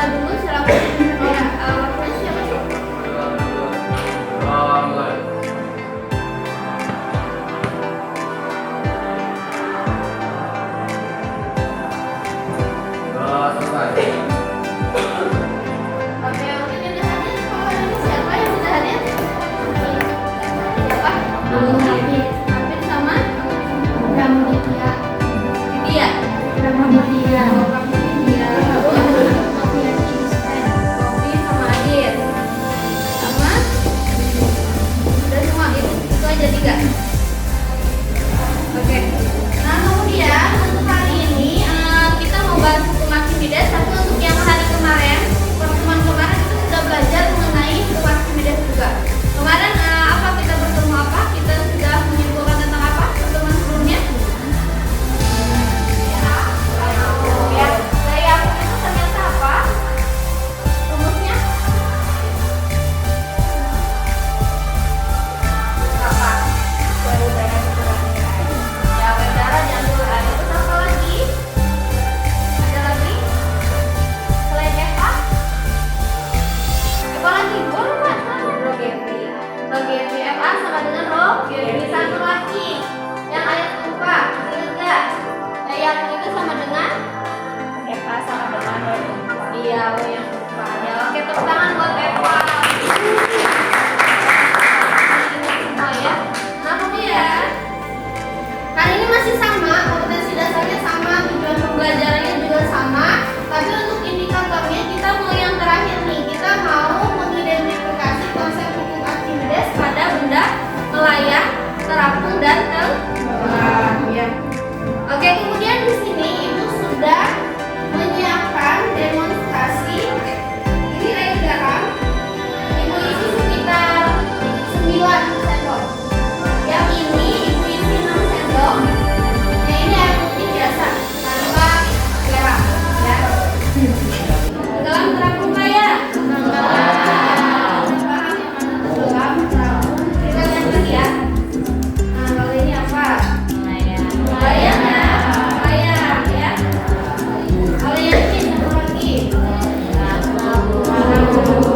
mulai dulu silakan. Ya, waktunya siapa sih? Mulai. Selesai. Oke, untuk yang udah hadir, kalau hari ini siapa yang sudah hadir? Siapa? Hampir sama? Pramudia. Dia. Pramudia. Pramudia. Kopi sama Adit. Sama? Udah semua itu aja 3. Oke. Nah, kemudian untuk hari ini kita mau bahas hukum Archimedes, tapi untuk yang hari kemarin, pertemuan kemarin kita sudah belajar mengenai hukum Archimedes juga. Kemarin apa kita bertemu apa? Kita sudah menyimpulkan tentang apa pertemuan sebelumnya? Ya, gaya itu ternyata apa? Rumusnya? Apa? Udara dikurangi air. Ya, udara diambil air. Terus apa lagi? Ada lagi? Selain Eva? Eva lagi? Gue lupa. Rho Gevi. Rho Gevi Fa sama dengan Rho Gevi. Satu lagi. Yang ayat lupa. Ingat nggak? Yang itu sama dengan Eva sama dengan Rho yang lupa. Iya, Rho yang lupa. Ya, oke, tepuk tangan buat Eva. Oh ya. Nah, kemudian kali ini masih sama, kompetensi dasarnya sama, tujuan pembelajarannya juga sama, tapi untuk indikatornya kita mau yang terakhir nih. Kita mau mengidentifikasi konsep hukum Archimedes pada benda melayang, terapung dan tenggelam. Ya. Oke, kemudian di sini Ibu sudah menyiapkan demonstrasi. Ini air garam. Ibu isi sekitar 9 sendok. Yang ini Ibu isi 6 sendok. Yang ini air putih biasa tanpa garam, ya. Tenggelam terapung kaya. Paham yang mana tenggelam terapung? Kita lihat lagi ya. Nah, kalau ini apa? Layang ya. Layang ya. Kalau yang ini satu lagi.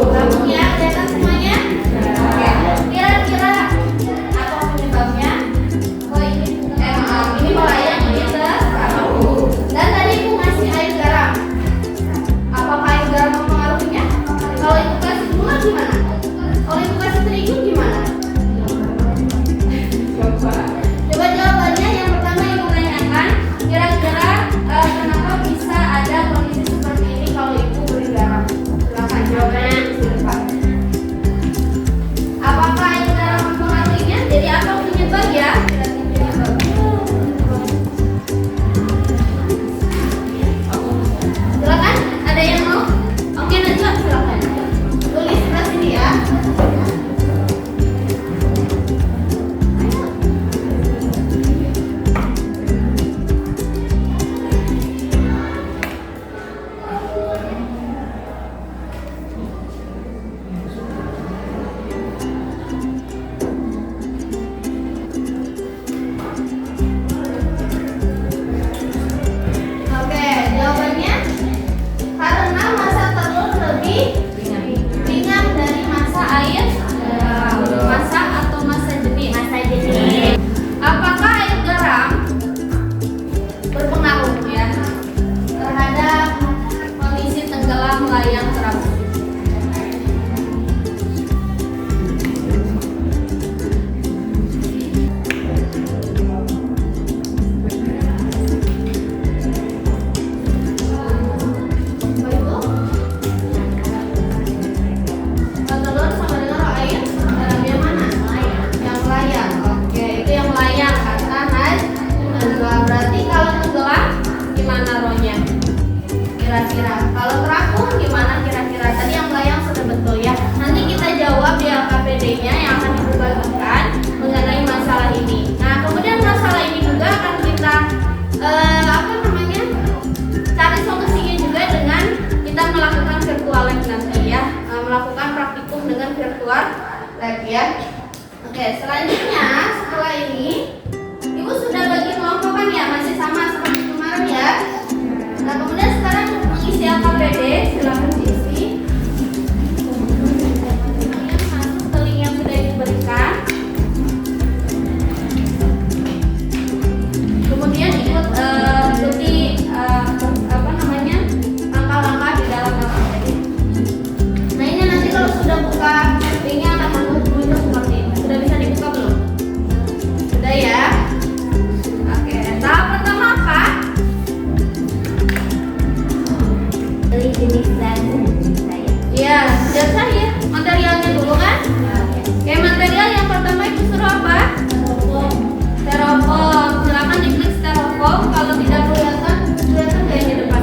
Terapung ya. Kelihatan semuanya? Oke. Kira-kira apa penyebabnya? Oh ini melayang, ini terapung. Dan tadi Ibu ngasih air garam. Apakah air garam mempengaruhinya? Kalau Ibu kasih gula gimana? Kalau Ibu kasih terigu gimana? Coba jawabannya. Yang pertama Ibu tanyakan, kira-kira kenapa bisa ada kondisi seperti ini kalau Ibu beri garam? Silakan jawabannya di depan. Apakah air garam mempengaruhinya? Jadi apa penyebab ya? Silakan, ada yang mau? Oke, Najwa silakan. Tulis sebelah sini ya. Oke, jawabannya karena massa telur lebih ringan dari massa air. Massa atau massa jenis? Massa jenis. Apakah air garam berpengaruh ya terhadap kondisi tenggelam melayang terapung? Telur sama dengan roh air, garam yang mana? Yang melayang. Oke, itu yang melayang kata Najwa. Berarti kalau tenggelam gimana rohnya? Kira-kira. Kalau terapung gimana kira-kira? Tadi yang melayang sudah betul ya. Nanti kita jawab di LKPD-nya yang akan dibagikan mengenai masalah ini. Nah, kemudian masalah ini juga akan kita cari solusinya juga dengan kita melakukan virtual lab nanti ya. Melakukan praktikum dengan virtual lab ya. Oke, selanjutnya setelah ini Ibu sudah bagi kelompokan ya, masih sama seperti kemarin ya. Nah, kemudian sekarang mengisi LKPD, silakan jenis dan saya. Iya, dan saya materialnya dulu kan? Oke, material yang pertama itu suruh apa? Styrofoam. Silakan diklik styrofoam. Kalau tidak kelihatan kayak di depan.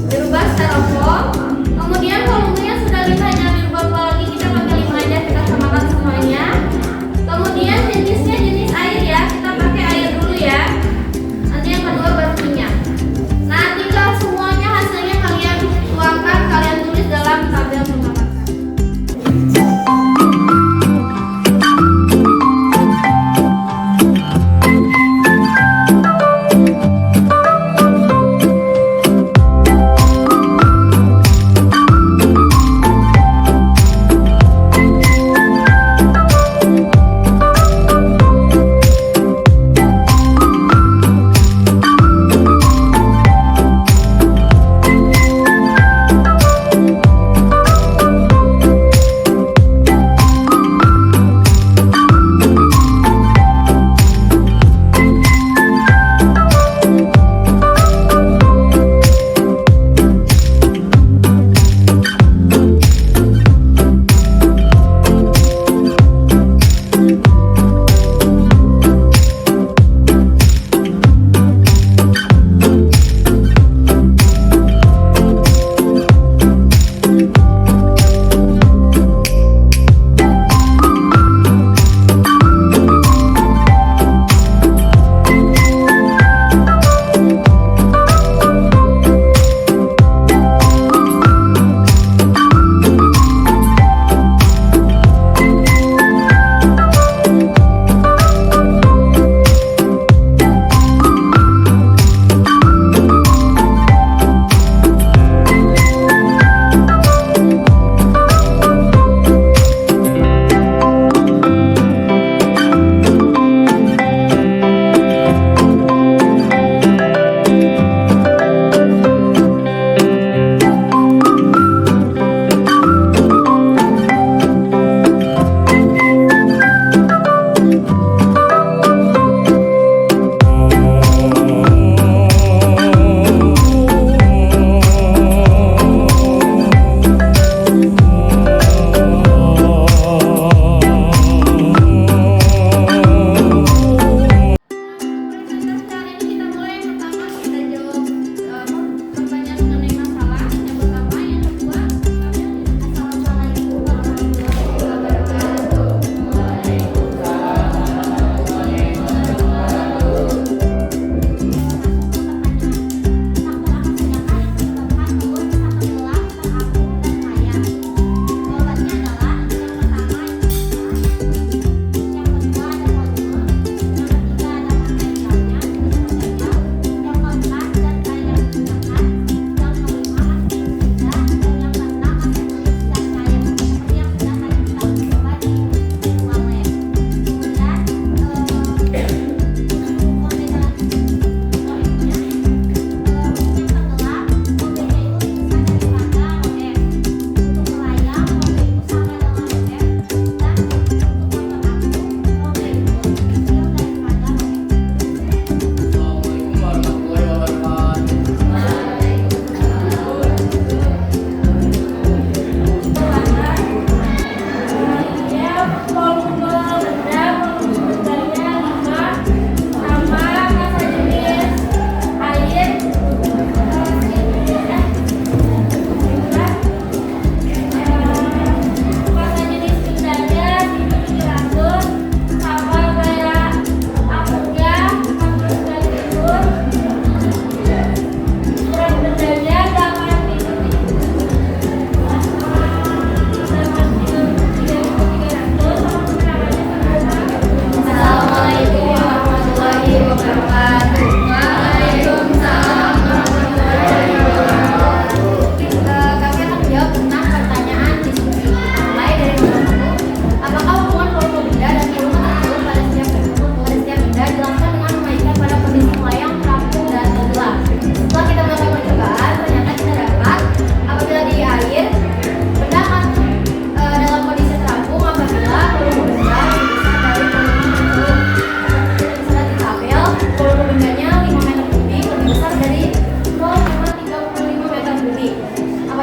Dirubah styrofoam. Kemudian volumenya sudah 5, jangan dirubah lagi. Kita pakai 5 aja, kita samakan semuanya. Kemudian jenisnya jenis air ya. Kita pakai air dulu ya. Nanti yang kedua baru minyak. Nah, tinggal semuanya hasilnya kalian tuangkan, kalian tulis dalam tabel pembahasan.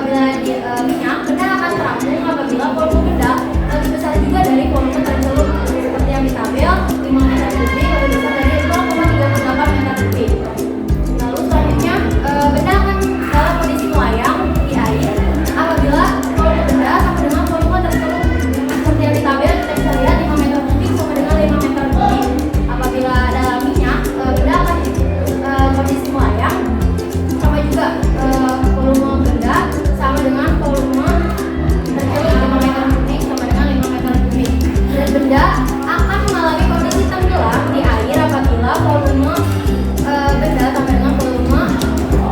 apabila minyak, benda akan terapung apabila volume benda lebih besar juga dari volume terceluk, seperti yang di tabel 5 meter kubik lebih besar dari 0,38 meter kubik. Lalu selanjutnya benda akan dalam kondisi melayang di air apabila volume benda sama dengan volume terceluk, seperti yang di tabel kita bisa lihat 5 meter kubik sama dengan 5 meter kubik. Apabila dalam minyak, benda akan kondisi melayang sama juga volume benda sama dengan volume terceluk 5 meter kubik sama dengan 5 meter kubik. Dan benda akan mengalami kondisi tenggelam di air apabila volume benda sama dengan volume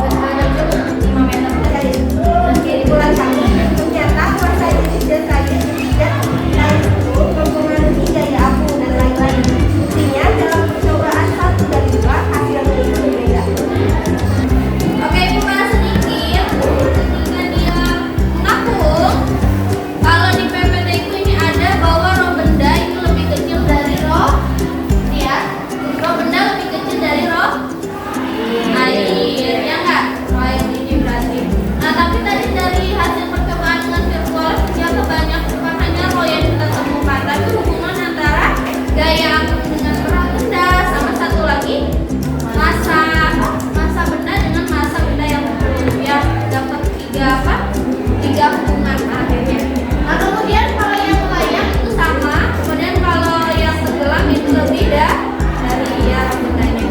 terceluk 5 meter kubik. Kesimpulan kami, ternyata kuasa jenis dan sains tidak lain itu mempengaruhi gaya apu dan lain-lain. Buktinya dalam percobaan 1 dan 2 hasilnya itu berbeda. Oke, buka sedikit. Ketika dia mengapung, kalau di PPT ku ini ada bahwa roh benda itu lebih kecil dari roh, ya, roh benda lebih kecil dari roh air, ya enggak? Roh air ini berarti. Nah, tapi tadi dari hasil percobaan dengan virtual, yang kebanyakan hanya roh yang kita temukan. Tapi hubungan antara gaya apung dengan berat benda sama satu lagi masa benda dengan masa benda yang berkurang, ya, dapat tiga hubungan akhirnya. Nah, kemudian kalau yang melayang itu sama, kemudian kalau yang tenggelam itu lebih dari ya bendanya.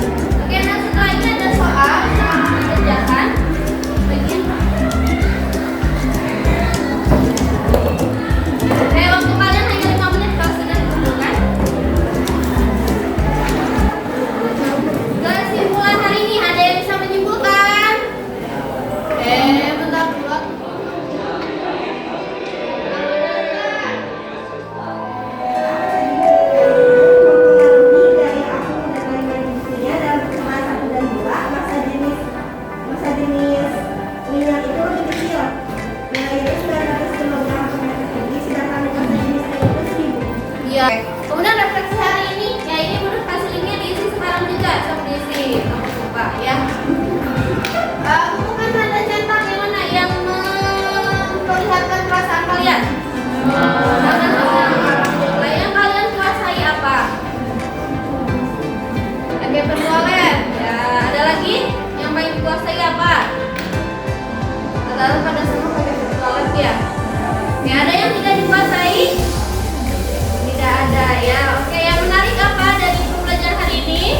Oke, nah setelah ini ada soal yang harus dikerjakan. Bagian oke, waktu kalian hanya 5 menit kalau sudah ditentukan. Kesimpulan hari ini ada yang bisa menyimpulkan? Bentar dulu. Mempengaruhi gaya apu dan lain-lain. Buktinya dalam percobaan 1 dan 2 masa jenis minyak itu lebih kecil. Nilainya 900 kg per meter kubik, sedangkan masa jenis air itu 1000. Iya. Kemudian refleksi hari ini, ya ini menurut hasil linknya diisi sekarang juga, sok diisi, kamu lupa ya. Bukan tanda centang yang mana yang memperlihatkan perasaan kalian. Nah, yang kalian kuasai apa? Oke, persoalan. Ya, ada lagi yang paling dikuasai apa? Rata-rata pada semua pakai persoalan ya. Ya, ada yang tidak dikuasai? Tidak ada ya. Oke, yang menarik apa dari pembelajaran hari ini?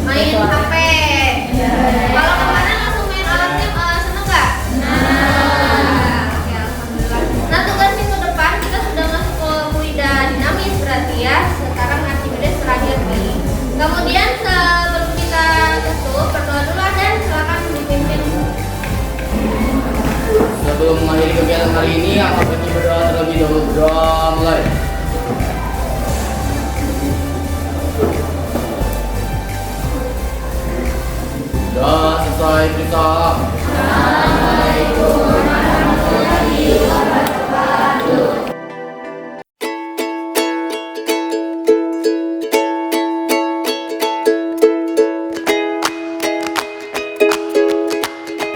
Main HP. Kalau kemarin langsung main alat game, seneng nggak? Oke, alhamdulillah. Nah, tugas minggu depan kita sudah masuk ke fluida dinamis berarti ya. Sekarang Archimedes terakhir nih. Kemudian sebelum kita tutup, berdoa dulu dan silakan dipimpin. Sebelum mengakhiri kegiatan hari ini,